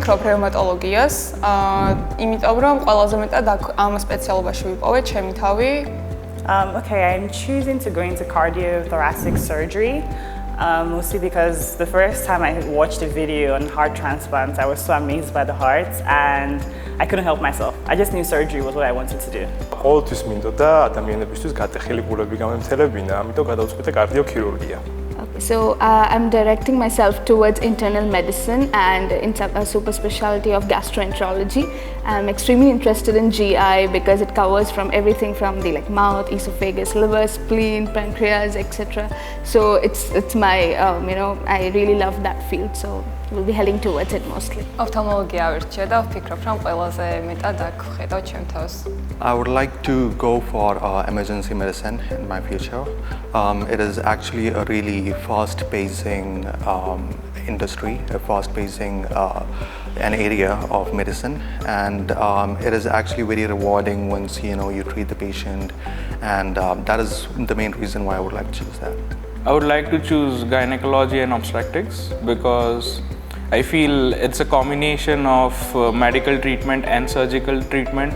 ვფიქრობ რევმატოლოგიას, იმიტომ რომ ყველაზე მეტად ამ სპეციალობაში ვიპოვე ჩემი თავი. Okay, I'm choosing to go into cardiothoracic surgery, mostly because the first time I watched a video on heart transplants, I was so amazed by the heart and I couldn't help myself. I just knew surgery was what I wanted to do. ყოველთვის მინდოდა ადამიანებისთვის გატეხილი ყურები გამემთელებინა, ამიტომ გადავწყვიტე კარდიოქირურგია. So I'm directing myself towards internal medicine and in a super specialty of gastroenterology. I'm extremely interested in GI because it covers from everything from the mouth, esophagus, liver, spleen, pancreas, etc. So it's my I really love that field. So we'll be heading towards it mostly. ოფთალმოლოგია ვირჩიე და ვფიქრობ რომ ყველაზე მეტად აქ ვხედავ ჩემ თავს. I would like to go for emergency medicine in my future. It is actually a really fast-pacing industry, a fast-pacing an area of medicine, and it is actually very rewarding once you treat the patient, and that is the main reason why I would like to choose that. I would like to choose gynecology and obstetrics because I feel it's a combination of medical treatment and surgical treatment,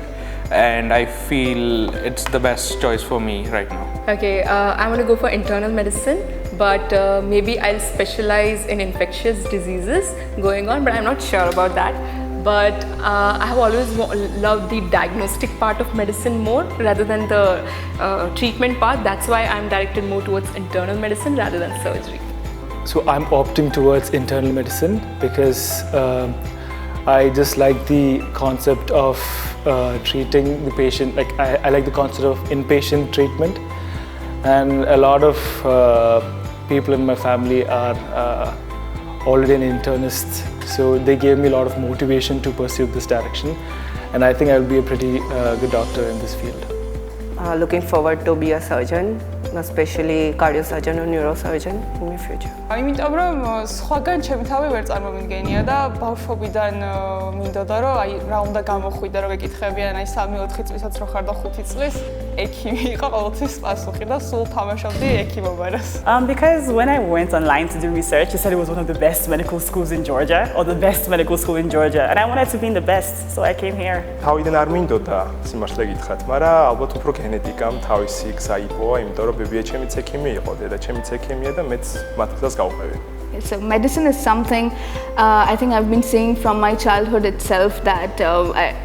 and I feel it's the best choice for me right now. Okay, I'm going to go for internal medicine, but maybe I'll specialize in infectious diseases going on, but I'm not sure about that. But I have always loved the diagnostic part of medicine more rather than the treatment part. That's why I'm directed more towards internal medicine rather than surgery. So I'm opting towards internal medicine because I just like the concept of treating the patient. I like the concept of inpatient treatment, and a lot of people in my family are already an internist, so they gave me a lot of motivation to pursue this direction, and I think I'll be a pretty good doctor in this field. Looking forward to be a surgeon, especially cardiosurgeon or neurosurgeon in my future. იმიტომ რომ სხვაგან ჩემი თავი ვერ წარმომიდგენია და ბავშვობიდან მინდოდა რომ რა უნდა გამოხვიდე რომ ეკითხებიან 3-4 წლისაც რო ხარ და 5 წლის ექიმი იყო ყოველთვის პასუხი და სულ თამაშობდი ექიმობარას. Because when I went online to do research, it said it was one of the best medical schools in Georgia or the best medical school in Georgia, and I wanted to be in the best, so I came here. თავიდან არ მინდოდა სიმართლე გითხრათ, მაგრამ ალბათ უფრო გენეტიკამ თავისი გზა იპოვა, იმიტომ რომ ბებია ჩემიც ექიმი იყო, დედა ჩემიც ექიმია და მეც მათ გზას გავყევი. So medicine is something I think I've been saying from my childhood itself that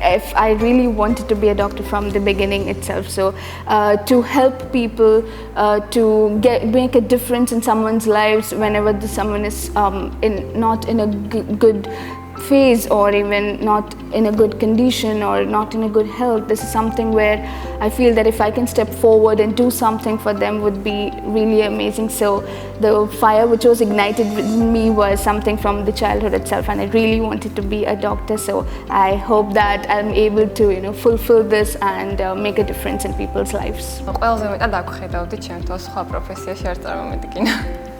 if I really wanted to be a doctor from the beginning itself. So to help people to make a difference in someone's lives whenever someone is not in a good phase or even not in a good condition or not in a good health. This is something where I feel that if I can step forward and do something for them would be really amazing. So the fire which was ignited within me was something from the childhood itself, and I really wanted to be a doctor. So I hope that I'm able to fulfill this and make a difference in people's lives. ყველაზე მეტად აქ ვხედავდი ჩემ თავს სხვა პროფესიაში არ წარმომედგინა.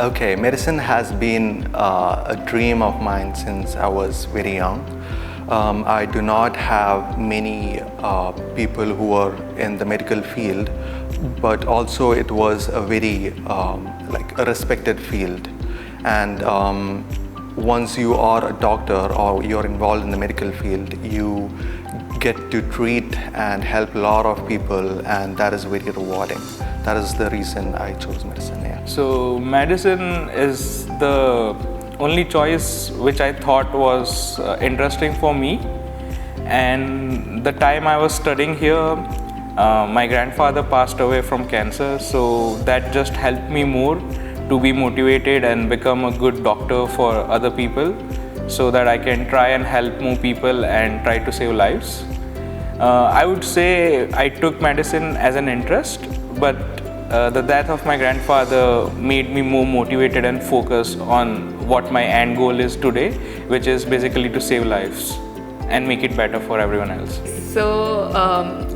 Okay, medicine has been a dream of mine since I was very young. I do not have many people who are in the medical field, but also it was a very a respected field. And once you are a doctor or you're involved in the medical field, you get to treat and help a lot of people, and that is very rewarding. That is the reason I chose medicine. Yeah. So medicine is the only choice which I thought was interesting for me, and the time I was studying here, my grandfather passed away from cancer, so that just helped me more to be motivated and become a good doctor for other people, so that I can try and help more people and try to save lives. I would say I took medicine as an interest, but the death of my grandfather made me more motivated and focused on what my end goal is today, which is basically to save lives and make it better for everyone else. So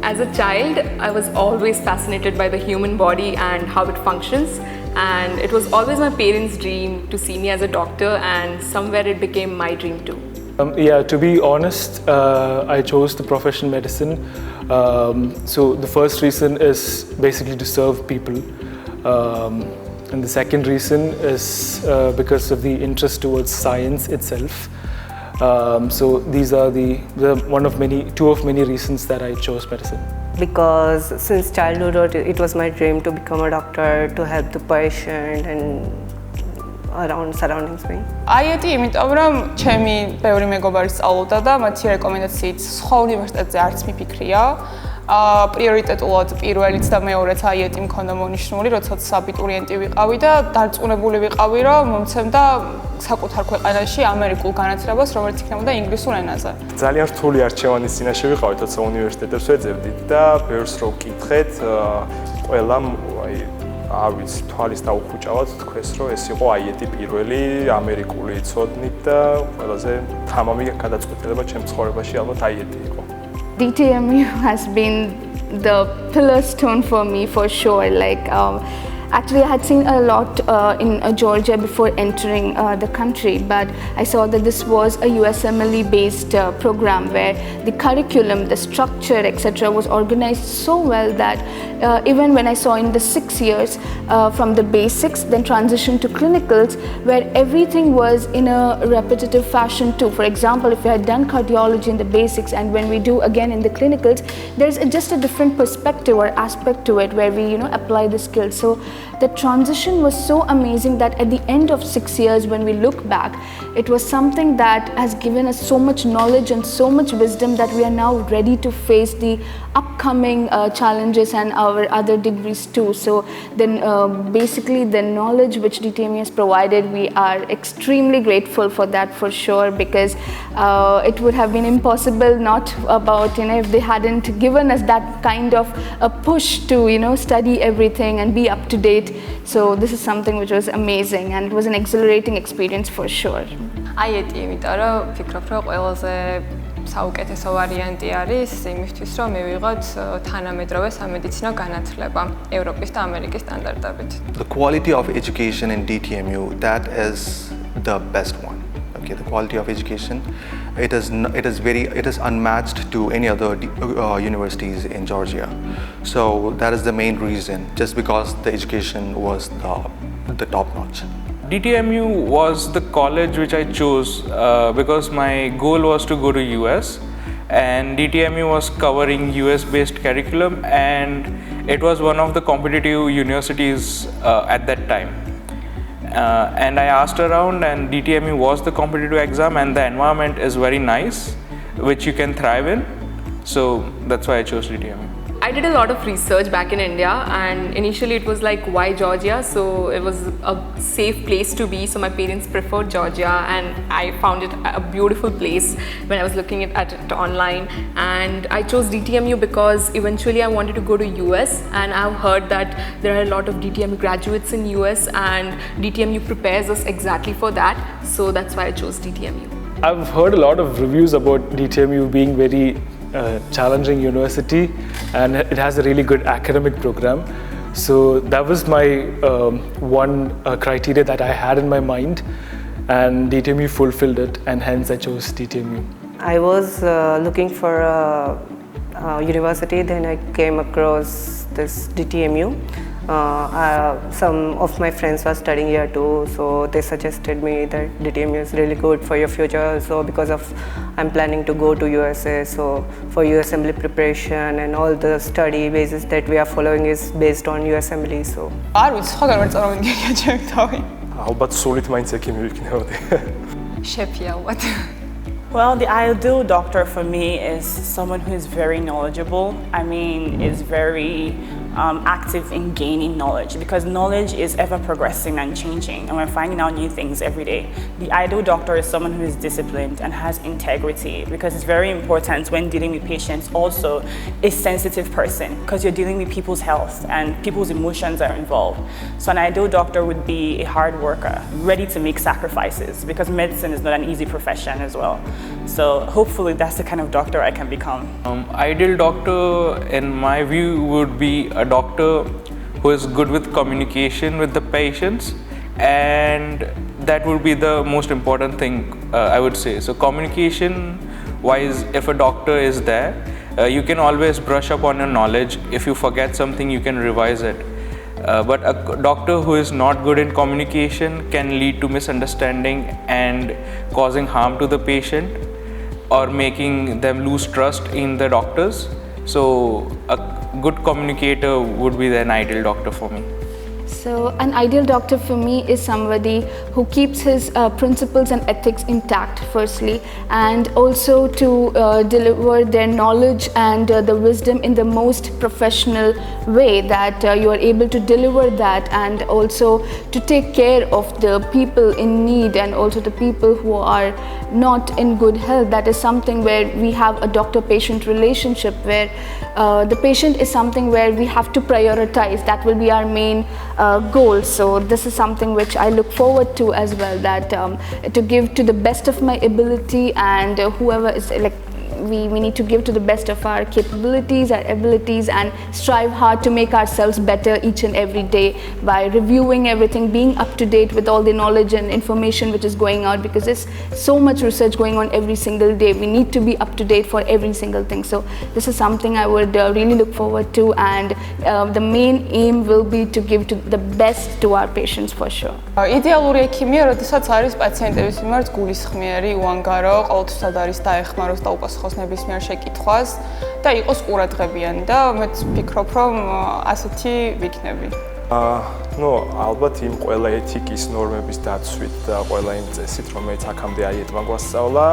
as a child, I was always fascinated by the human body and how it functions, and it was always my parents' dream to see me as a doctor, and somewhere it became my dream too. To be honest, I chose the profession medicine. So the first reason is basically to serve people, and the second reason is because of the interest towards science itself. So these are two of many reasons that I chose medicine. Because since childhood it was my dream to become a doctor, to help the patient and around surroundings me. IIT იმიტომ რომ ჩემი ბევრი მეგობარი სწავლობდა და მათი რეკომენდაციით სხვა უნივერსიტეტზე არც მიფიქრია. პრიორიტეტულად პირველიც და მეორეც IIT მქონდა მონიშნული, როდესაც აბიტურიენტი ვიყავი და დარწმუნებული ვიყავი, რომ მომცემდა საკუთარ ქვეყანაში ამერიკულ განათლებას, რომელიც იქნებოდა ინგლისურ ენაზე. ძალიან რთული არჩევანის წინაშე ვიყავით, როცა უნივერსიტეტებს ვეძებდით და ბევრს რო ვკითხეთ, ყველამ არ ვიცი, თვალის დაუხუჭავად თქვეს, რომ ეს იყო IIT პირველი ამერიკული ცოდნით და ყველაზე თამამი გადაწყვეტილება ჩემ ცხოვრებაში ალბათ IIT იყო. DTMU has been the pillar stone for me for sure. Actually, I had seen a lot in Georgia before entering the country, but I saw that this was a USMLE-based program where the curriculum, the structure, etc., was organized so well that even when I saw in the 6 years from the basics, then transition to clinicals, where everything was in a repetitive fashion too. For example, if you had done cardiology in the basics, and when we do again in the clinicals, there's just a different perspective or aspect to it where we, apply the skills. So the transition was so amazing that at the end of 6 years, when we look back, it was something that has given us so much knowledge and so much wisdom that we are now ready to face the upcoming challenges and our other degrees too. So then basically the knowledge which DTMU has provided, we are extremely grateful for that for sure, because it would have been impossible not about, if they hadn't given us that kind of a push to, study everything and be up to date. So this is something which was amazing and it was an exhilarating experience for sure. IIT იმიტომ რომ ვფიქრობ რომ ყველაზე საუკეთესო ვარიანტი არის იმისთვის რომ მივიღოთ თანამედროვე სამედიცინო განათლება ევროპის და ამერიკის სტანდარტებით. The quality of education in DTMU, that is the best one. Okay, the quality of education, it is unmatched to any other universities in Georgia. So that is the main reason, just because the education was the top notch. DTMU was the college which I chose because my goal was to go to US, and DTMU was covering US based curriculum, and it was one of the competitive universities at that time. And I asked around, and DTMU was the competitive exam, and the environment is very nice, which you can thrive in. So that's why I chose DTMU. I did a lot of research back in India, and initially it was like, why Georgia? So it was a safe place to be, so my parents preferred Georgia, and I found it a beautiful place when I was looking at it online. And I chose DTMU because eventually I wanted to go to US, and I've heard that there are a lot of DTMU graduates in US, and DTMU prepares us exactly for that. So that's why I chose DTMU. I've heard a lot of reviews about DTMU being very challenging university, and it has a really good academic program. So that was my one criteria that I had in my mind, and DTMU fulfilled it, and hence I chose DTMU. I was looking for a university, then I came across this DTMU. Some of my friends were studying here too, so they suggested me that DTMU is really good for your future. So because of I'm planning to go to USA, so for USMLE preparation and all the study basis that we are following is based on USMLE. So არ ვიცი, სხვაგან ვერ წარმოვიდგენია ჩემი თავი. ალბათ სულით მაინც ექიმი ვიქნებოდი. შეფი ალბათ. Well, the ideal doctor for me is someone who is very knowledgeable. I mean, is very active in gaining knowledge, because knowledge is ever progressing and changing, and we're finding out new things every day. The ideal doctor is someone who is disciplined and has integrity, because it's very important when dealing with patients, also a sensitive person, because you're dealing with people's health and people's emotions are involved. So an ideal doctor would be a hard worker, ready to make sacrifices, because medicine is not an easy profession as well. So hopefully that's the kind of doctor I can become. Ideal doctor in my view would be a doctor who is good with communication with the patients, and that would be the most important thing, I would say. So communication wise, if a doctor is there, you can always brush up on your knowledge. If you forget something, you can revise it. But a doctor who is not good in communication can lead to misunderstanding and causing harm to the patient or making them lose trust in the doctors. So a good communicator would be an ideal doctor for me. So an ideal doctor for me is somebody who keeps his principles and ethics intact firstly, and also to deliver their knowledge and the wisdom in the most professional way, that you are able to deliver that, and also to take care of the people in need and also the people who are not in good health. That is something where we have a doctor-patient relationship, where the patient is something where we have to prioritize. That will be our main goal. So this is something which I look forward to as well, that to give to the best of my ability, and whoever is like, we need to give to the best of our capabilities, our abilities, and strive hard to make ourselves better each and every day by reviewing everything, being up to date with all the knowledge and information which is going out, because there's so much research going on every single day. We need to be up to date for every single thing. So this is something I would really look forward to, and the main aim will be to give to the best to our patients for sure. იდეალური ექიმია, როდესაც არის პაციენტების მიმართ გულისხმიერი, უანგარო, ყოველთვის არის დაეხმაროს და უპასუხოს ნებისმიერ შეკითხვას და იყოს ყურადღებიანი, და მეც ვფიქრობ, რომ ასეთი ვიქნები. ნუ ალბათ იმ ყველა ეთიკის ნორმების დაცვით და ყველა იმ წესით, რომელიც აქამდე აიეტმა გვასწავლა,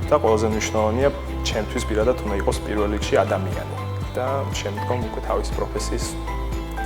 და ყველაზე მნიშვნელოვანია ჩემთვის პირადად უნდა იყოს პირველ რიგში ადამიანი და შემდგომ უკვე თავისი პროფესიის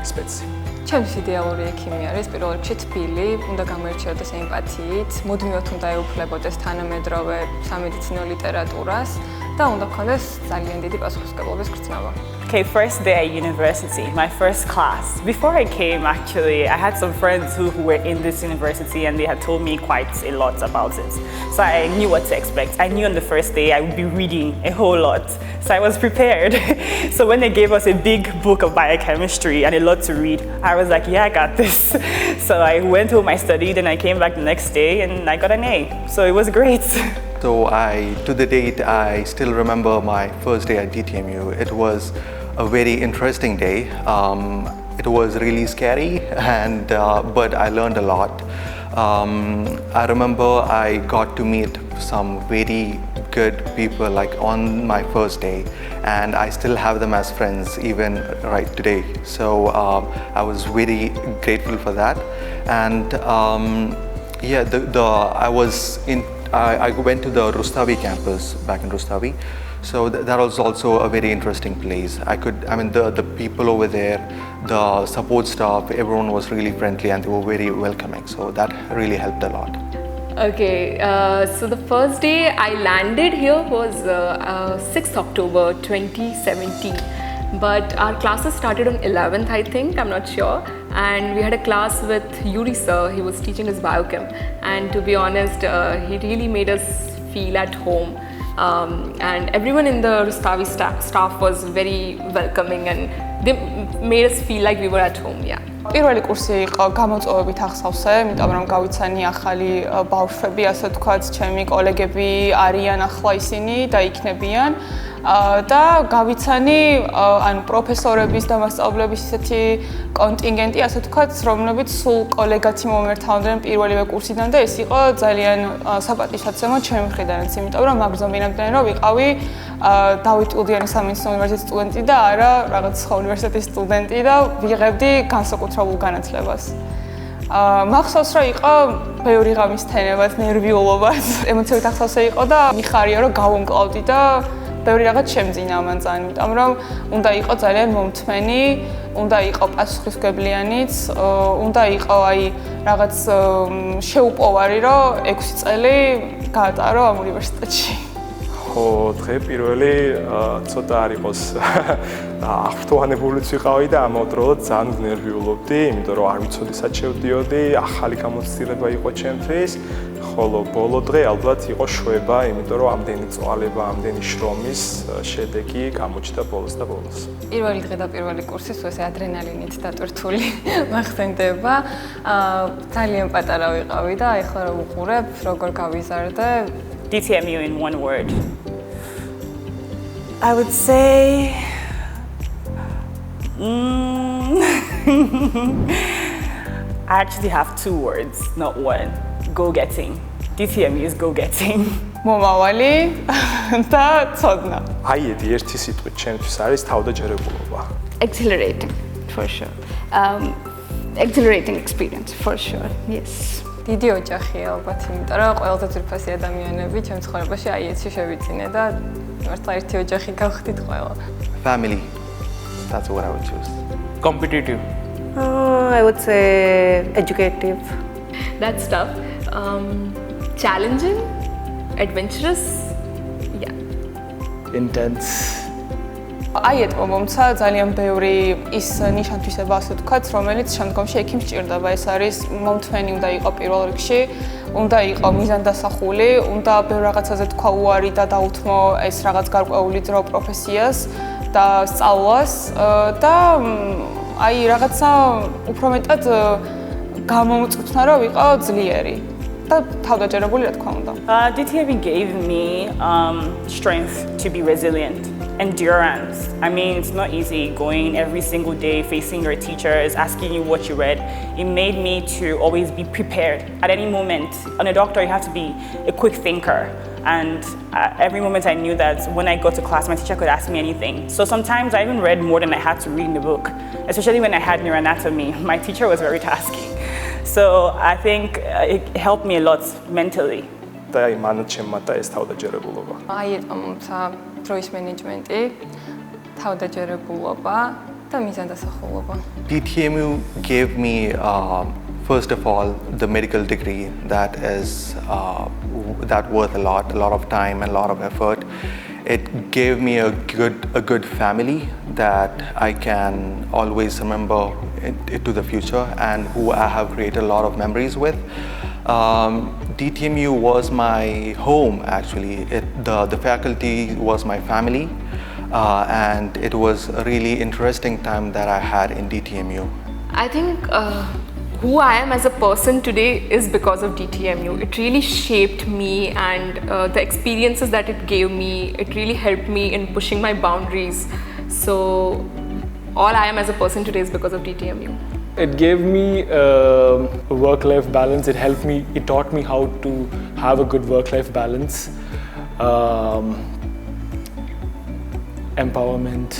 სპეცი. ჩემთვის იდეალური ექიმი არის პირველ რიგში თბილი, უნდა გამოირჩეოდეს ემპათიით, მუდმივად უნდა ეუფლებოდეს თანამედროვე სამედიცინო ლიტერატურას და უნდა გქონდეს ძალიან დიდი პასუხისმგებლობის გრძნობა. Okay, first day at university, my first class. Before I came, actually, I had some friends who were in this university and they had told me quite a lot about it. So I knew what to expect. I knew on the first day I would be reading a whole lot. So I was prepared. So when they gave us a big book of biochemistry and a lot to read, I was like, yeah, I got this. So I went home, I studied, and I came back the next day and I got an A. So it was great. So to the date, I still remember my first day at DTMU. It was a very interesting day. It was really scary, but I learned a lot. I remember I got to meet some very good people like on my first day, and I still have them as friends even right today. So I was very grateful for that. And yeah, I went to the Rustavi campus back in Rustavi. So that was also a very interesting place. The people over there, the support staff, everyone was really friendly and they were very welcoming. So that really helped a lot. Okay, so the first day I landed here was 6th October 2017. But our classes started on 11th, I think, I'm not sure. And we had a class with Yuri sir. He was teaching us biochem. And to be honest, he really made us feel at home. And everyone in the Rustavi staff was very welcoming and they made us feel like we were at home, yeah. პირველი კურსი იყო გამოწვევებით ახსავსე, იმიტომ რომ გავიცანი ახალი ბავშვები, ასე ვთქვათ, ჩემი კოლეგები არიან ახლა ისინი და იქნებიან. და გავიცანი ანუ პროფესორების და მასწავლებლების ისეთი კონტინგენტი, ასე ვთქვათ, რომლებიც სულ კოლეგათი მომერთავდნენ პირველივე კურსიდან და ეს იყო ძალიან საპატივსაცემო ჩემი მხრიდანაც, იმიტომ რომ მაგზომინებდნენ, რომ ვიყავი დავით უდიანის სამედიცინო უნივერსიტეტის სტუდენტი და არა რაღაც სხვა უნივერსიტეტის სტუდენტი და ვიღებდი განსაკუთრებულ განათლებას. მახსოვს, რომ იყო ბევრი ღამის თენებად, ნერვიულობად, ემოციებით ახსავსე იყო და მიხარია, რომ გავუმკლავდი და ბევრი რაღაც შემძინა ამან წამი, იმიტომ რომ უნდა იყო ძალიან მომთმენი, უნდა იყო პასუხისმგებლიანიც, უნდა იყო აი რაღაც შეუპოვარი, რომ 6 წელი გაატარო ამ უნივერსიტეტში. ხო, დღე პირველი ცოტა არ იყოს აღფრთოვანებულიც ვიყავი და ამავდროულად ძალიან ნერვიულობდი, იმიტომ რომ არ ვიცოდი სად შევდიოდი, ახალი გამოცდილება იყო ჩემთვის. ხოლო ბოლო დღე ალბათ იყო შვება, იმიტომ რომ ამდენი წვალება, ამდენი შრომის შედეგი გამოჩნდა ბოლოს და ბოლოს. პირველი დღე და პირველი კურსი ეს ადრენალინით დატვირთული მახსენდება. ძალიან პატარა ვიყავი და ეხლა რომ უყურებ, როგორ გავიზარდე. DTMU in one word. I would say I actually have 2 words, not one. Go-getting. DTMU is go-getting. მომავალი და ცოდნა. აიეტი ერთი სიტყვით ჩემთვის არის თავდაჯერებულობა. Exhilarating, for sure. Exhilarating experience, for sure, yes. დიდი ოჯახია ალბათ, იმიტომ რომ ყველაზე ძვირფასი ადამიანები ჩემ ცხოვრებაში აიეტში შევიწინე და მართლა ერთი ოჯახი გავხდით ყველა. Family, that's what I would choose. Competitive. I would say educative. That's tough. Challenging, adventurous, yeah. Intense. აიეტმა მომცა ძალიან ბევრი ის ნიშან-თვისება, ასე ვთქვათ, რომელიც შემდგომში ექიმს სჭირდება. ეს არის მომთვენი უნდა იყო პირველ რიგში, უნდა იყო მიზანდასახული, უნდა ბევრ რაღაცაზე თქვა უარი და დაუთმო ეს რაღაც გარკვეული ძრო პროფესიას და სწავლას და აი რაღაცა უფრო მეტად გამომწვნა რომ ვიყო ძლიერი და თავდაჯერებული რა თქმა უნდა. DTMU gave me strength to be resilient. Endurance. I mean, it's not easy going every single day facing your teachers, asking you what you read. It made me to always be prepared at any moment. On a doctor, you have to be a quick thinker. And every moment I knew that when I got to class, my teacher could ask me anything. So sometimes I even read more than I had to read in the book, especially when I had neuroanatomy. My teacher was very tasking. So I think it helped me a lot mentally. და აი მანაც შემოატა ეს თავდაჯერებულობა. აიეტმა მომცა დროის მენეჯმენტი, თავდაჯერებულობა და მიზანდასახულობა. DTMU gave me, first of all, the medical degree that is that worth a lot of time and a lot of effort. It gave me a good family that I can always remember into the future and who I have created a lot of memories with. DTMU was my home actually. The faculty was my family and it was a really interesting time that I had in DTMU. I think who I am as a person today is because of DTMU. It really shaped me and the experiences that it gave me, it really helped me in pushing my boundaries. So all I am as a person today is because of DTMU. It gave me a work-life balance. It helped me, it taught me how to have a good work-life balance. Empowerment.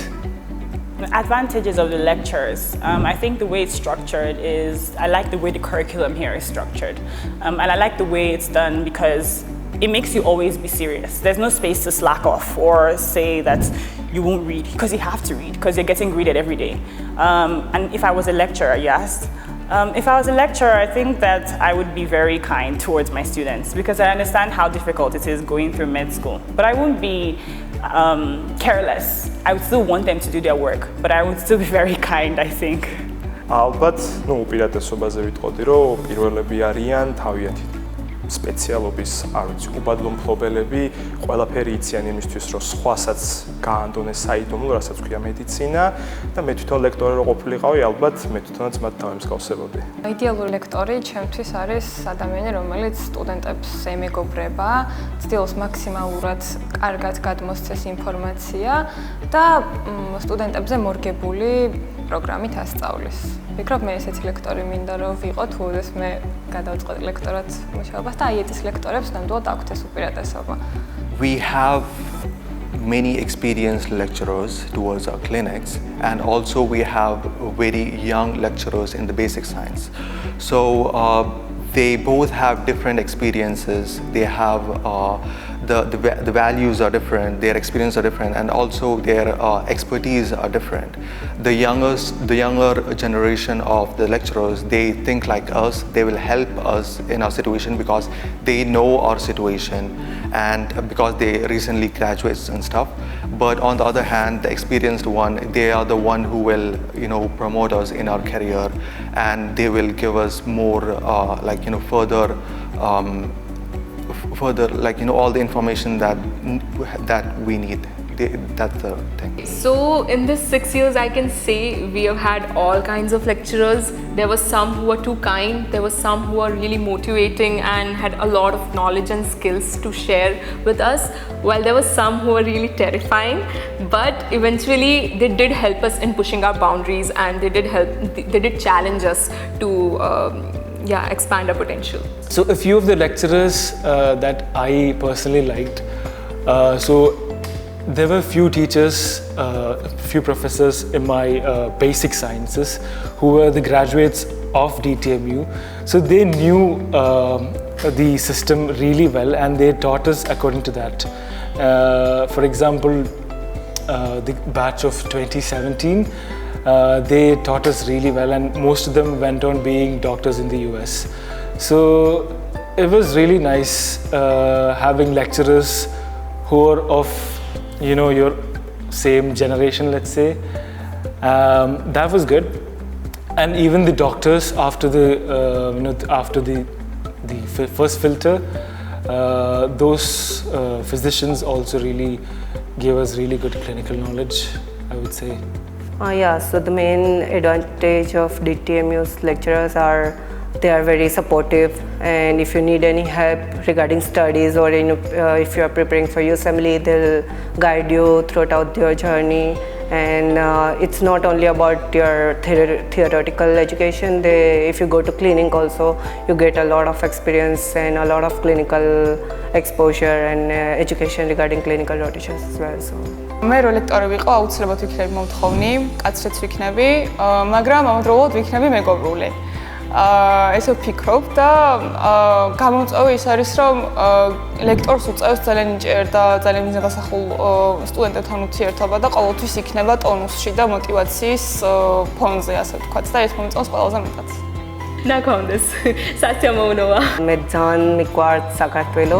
The advantages of the lectures. I think the way it's structured is, I like the way the curriculum here is structured. And I like the way it's done because it makes you always be serious. There's no space to slack off or say that you won't read, because you have to read, because you're getting graded every day. And if I was a lecturer, yes. If I was a lecturer, I think that I would be very kind towards my students because I understand how difficult it is going through med school. But I wouldn't be careless. I would still want them to do their work, but I would still be very kind, I think. ალბათ, უპირატესობაზე ვიტყოდი, რომ პირველები არიან თავიანთი სპეციალობის, არ ვიცი, უბადლო მფლობელები, ყველაფერი იციან იმისთვის, რომ სხვასაც გაანდონეს საიდუმლო, რასაც ქვია მედიცინა და მე თვითონ ლექტორი რო ყოფილიყავი, ალბათ მე თვითონაც მათ დავემსგავსებოდი. Ideალური ლექტორი ჩემთვის არის ადამიანი, რომელიც სტუდენტებს ემეგობრება, ცდილობს მაქსიმალურად კარგად გადმოსცეს ინფორმაცია და სტუდენტებზე მორგებული პროგრამით ასწავლის. ვფიქრობ, მე ესეთი ლექტორი მინდა რომ ვიყო, თუ ეს მე გადავწყვეტ ლექტორად მუშაობას და აიეტის ლექტორებს ნამდვილად აქვთ ეს უპირატესობა. We have many experienced lecturers towards our clinics, and also we have very young lecturers in the basic science. So they both have different experiences. They have the values are different, their experience are different, and also their expertise are different. The younger generation of the lecturers, they think like us. They will help us in our situation because they know our situation and because they recently graduates and stuff. But on the other hand, the experienced one, they are the one who will, promote us in our career, and they will give us more, further, all the information that we need. That's the thing. So in this 6 years, I can say we have had all kinds of lecturers. There were some who were too kind, there were some who were really motivating and had a lot of knowledge and skills to share with us, while there were some who were really terrifying, but eventually they did help us in pushing our boundaries, and they did challenge us to expand our potential. So a few of the lecturers that I personally liked, so there were few teachers, few professors in my basic sciences who were the graduates of DTMU. So they knew the system really well, and they taught us according to that. For example, the batch of 2017, they taught us really well, and most of them went on being doctors in the US. So it was really nice having lecturers who are of your same generation, let's say. That was good. And even the doctors after the first filter, those physicians also really gave us really good clinical knowledge, I would say. So the main advantage of DTMU's lecturers are they are very supportive, and if you need any help regarding studies or if you are preparing for USMLE, they'll guide you throughout your journey. And it's not only about your theoretical education. If you go to clinic also, you get a lot of experience and a lot of clinical exposure and education regarding clinical rotations as well. So. მე რო ლექტორი ვიყო, აუცილებლად ვიქნები მომთხოვნი, კაცრიც ვიქნები, მაგრამ ამავდროულად ვიქნები მეგობრული. ესე ვფიქრობ და გამომწვევი ის არის, რომ ლექტორს უწევს ძალიან ნიჭიერ და ძალიან მიზანსახულ სტუდენტებთან ურთიერთობა და ყოველთვის იქნება ტონუსში და мотиваციის ფონზე, ასე ვთქვათ, და ეს მომწონს ყველაზე მეტად. ნაქვამდეს, სასიამოვნოა. მე ძალიან მიყვარს საქართველო.